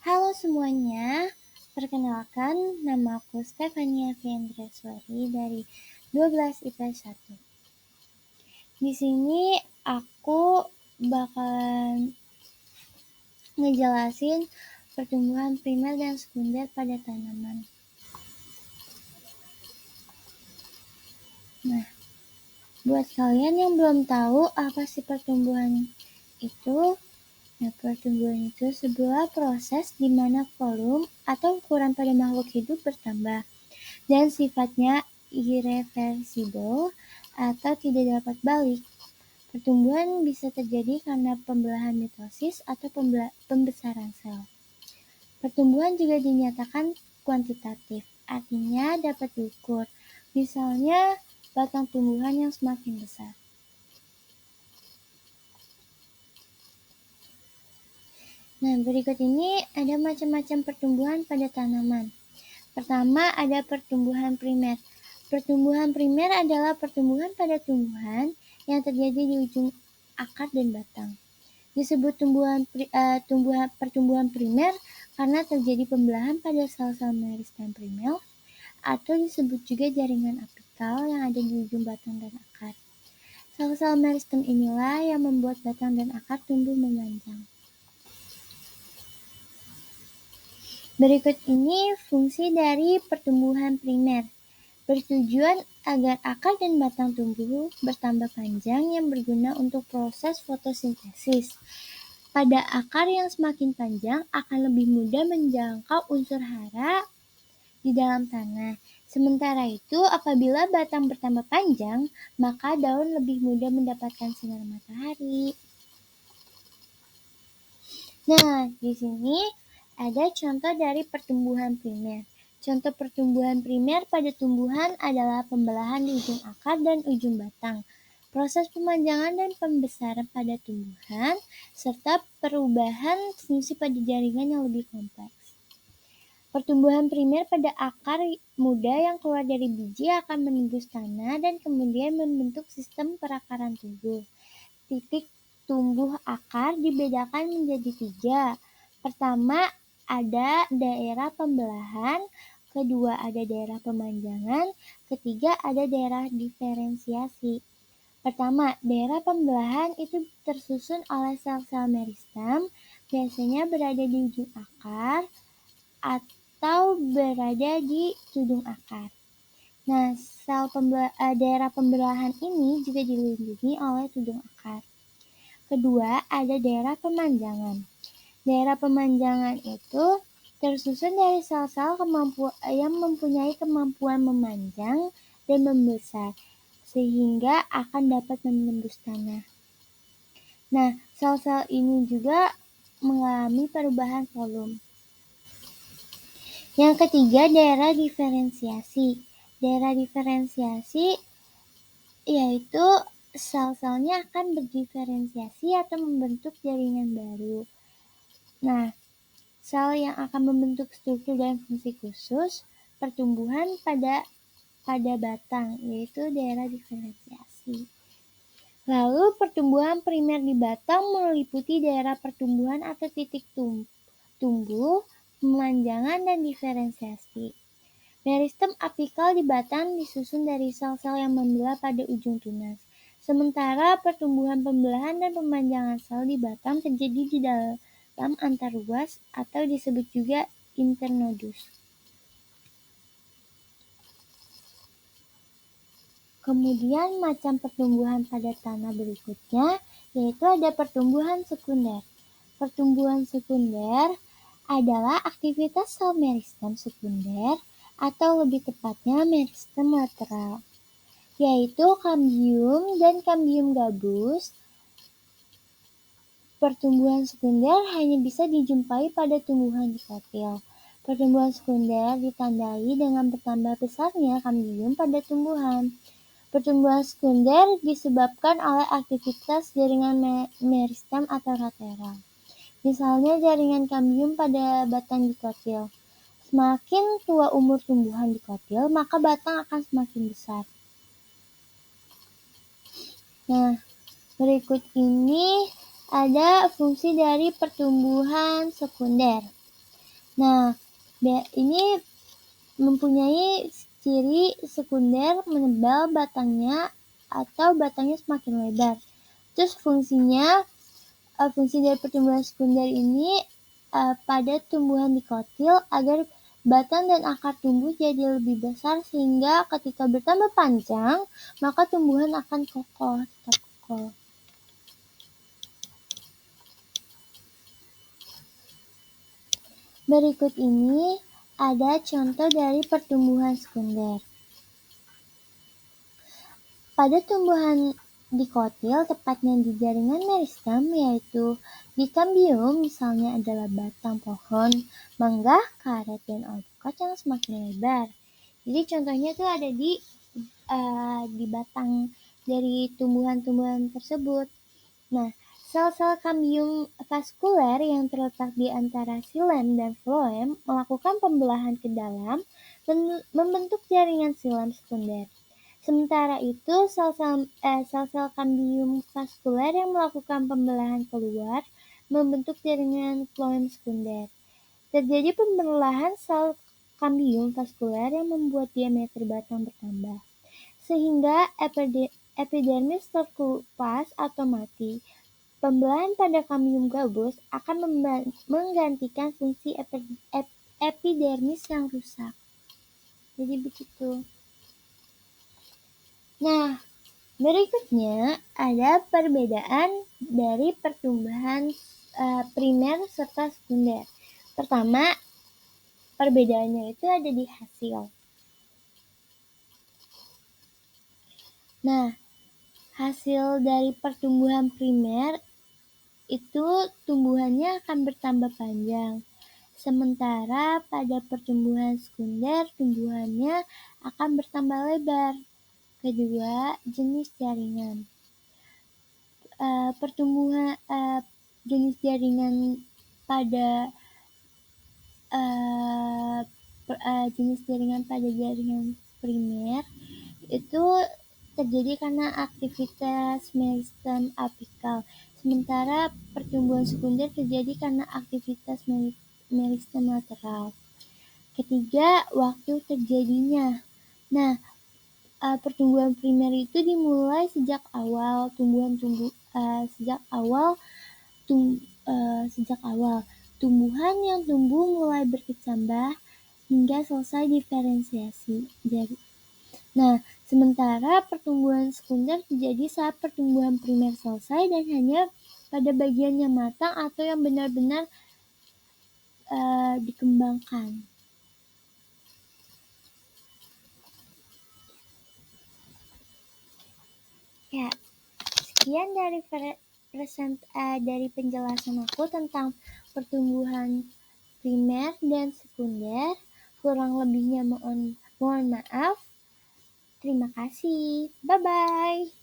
Halo semuanya, perkenalkan nama aku Stefania Fiendreswari dari 12 IPS 1. Di sini aku bakalan ngejelasin pertumbuhan primer dan sekunder pada tanaman. Nah, buat kalian yang belum tahu apa sih pertumbuhan itu, pertumbuhan itu sebuah proses di mana volume atau ukuran pada makhluk hidup bertambah dan sifatnya irreversibel atau tidak dapat balik. Pertumbuhan bisa terjadi karena pembelahan mitosis atau pembesaran sel. Pertumbuhan juga dinyatakan kuantitatif, artinya dapat diukur, misalnya batang tumbuhan yang semakin besar. Nah, berikut ini ada macam-macam pertumbuhan pada tanaman. Pertama, ada pertumbuhan primer. Pertumbuhan primer adalah pertumbuhan pada tumbuhan yang terjadi di ujung akar dan batang. Disebut pertumbuhan primer karena terjadi pembelahan pada sel-sel meristem primer atau disebut juga jaringan apikal yang ada di ujung batang dan akar. Sel-sel meristem inilah yang membuat batang dan akar tumbuh memanjang. Berikut ini fungsi dari pertumbuhan primer. Bertujuan agar akar dan batang tumbuh bertambah panjang yang berguna untuk proses fotosintesis. Pada akar yang semakin panjang akan lebih mudah menjangkau unsur hara di dalam tanah. Sementara itu, apabila batang bertambah panjang, maka daun lebih mudah mendapatkan sinar matahari. Nah, di sini ada contoh dari pertumbuhan primer. Contoh pertumbuhan primer pada tumbuhan adalah pembelahan di ujung akar dan ujung batang, proses pemanjangan dan pembesaran pada tumbuhan, serta perubahan fungsi pada jaringan yang lebih kompleks. Pertumbuhan primer pada akar muda yang keluar dari biji akan menembus tanah dan kemudian membentuk sistem perakaran tubuh. Titik tumbuh akar dibedakan menjadi 3. Pertama, ada daerah pembelahan, kedua ada daerah pemanjangan, ketiga ada daerah diferensiasi. Pertama, daerah pembelahan itu tersusun oleh sel-sel meristem, biasanya berada di ujung akar atau berada di tudung akar. Nah, daerah pembelahan ini juga dilindungi oleh tudung akar. Kedua, ada daerah pemanjangan. Daerah pemanjangan itu tersusun dari sel-sel yang mempunyai kemampuan memanjang dan membesar, sehingga akan dapat menembus tanah. Nah, sel-sel ini juga mengalami perubahan volume. Yang ketiga, daerah diferensiasi. Daerah diferensiasi yaitu sel-selnya akan berdiferensiasi atau membentuk jaringan baru. Nah, sel yang akan membentuk struktur dan fungsi khusus pertumbuhan pada batang, yaitu daerah diferensiasi. Lalu pertumbuhan primer di batang meliputi daerah pertumbuhan atau titik tumbuh, pemanjangan, dan diferensiasi. Meristem apikal di batang disusun dari sel-sel yang membelah pada ujung tunas. Sementara pertumbuhan pembelahan dan pemanjangan sel di batang terjadi di dalam antarruas atau disebut juga internodus. Kemudian macam pertumbuhan pada tanah berikutnya yaitu ada pertumbuhan sekunder. Pertumbuhan sekunder adalah aktivitas sel meristem sekunder atau lebih tepatnya meristem lateral, yaitu kambium dan kambium gabus. Pertumbuhan sekunder hanya bisa dijumpai pada tumbuhan dikotil. Pertumbuhan sekunder ditandai dengan bertambah besarnya kambium pada tumbuhan. Pertumbuhan sekunder disebabkan oleh aktivitas jaringan meristem atau lateral. Misalnya jaringan kambium pada batang dikotil. Semakin tua umur tumbuhan dikotil, maka batang akan semakin besar. Nah, berikut ini ada fungsi dari pertumbuhan sekunder. Nah, ini mempunyai ciri sekunder menebal batangnya atau batangnya semakin lebar. Terus fungsi dari pertumbuhan sekunder ini pada tumbuhan dikotil agar batang dan akar tumbuh jadi lebih besar sehingga ketika bertambah panjang maka tumbuhan akan kokoh, tetap kokoh. Berikut ini ada contoh dari pertumbuhan sekunder. Pada tumbuhan dikotil, tepatnya di jaringan meristem, yaitu di kambium misalnya adalah batang pohon, mangga, karet, dan alpukat yang semakin lebar. Jadi contohnya itu ada di batang dari tumbuhan-tumbuhan tersebut. Nah, sel-sel kambium vaskuler yang terletak di antara xilem dan floem melakukan pembelahan ke dalam dan membentuk jaringan xilem sekunder. Sementara itu, sel-sel kambium vaskuler yang melakukan pembelahan keluar membentuk jaringan floem sekunder. Terjadi pembelahan sel kambium vaskuler yang membuat diameter batang bertambah, sehingga epidermis terkelupas atau mati. Pembelahan pada kambium gabus akan menggantikan fungsi epidermis yang rusak. Jadi begitu. Nah, berikutnya ada perbedaan dari pertumbuhan primer serta sekunder. Pertama, perbedaannya itu ada di hasil. Nah, hasil dari pertumbuhan primer itu tumbuhannya akan bertambah panjang. Sementara pada pertumbuhan sekunder, tumbuhannya akan bertambah lebar. Kedua, jenis jaringan. Pertumbuhan jenis jaringan pada jenis jaringan pada jaringan primer itu terjadi karena aktivitas meristem apikal, sementara pertumbuhan sekunder terjadi karena aktivitas meristem lateral. Ketiga, waktu terjadinya. Nah, pertumbuhan primer itu dimulai sejak awal tumbuhan yang tumbuh mulai berkecambah hingga selesai diferensiasi. Nah, sementara pertumbuhan sekunder terjadi saat pertumbuhan primer selesai dan hanya pada bagian yang matang atau yang benar-benar dikembangkan. Ya, sekian dari penjelasan aku tentang pertumbuhan primer dan sekunder. Kurang lebihnya mohon maaf. Terima kasih. Bye-bye.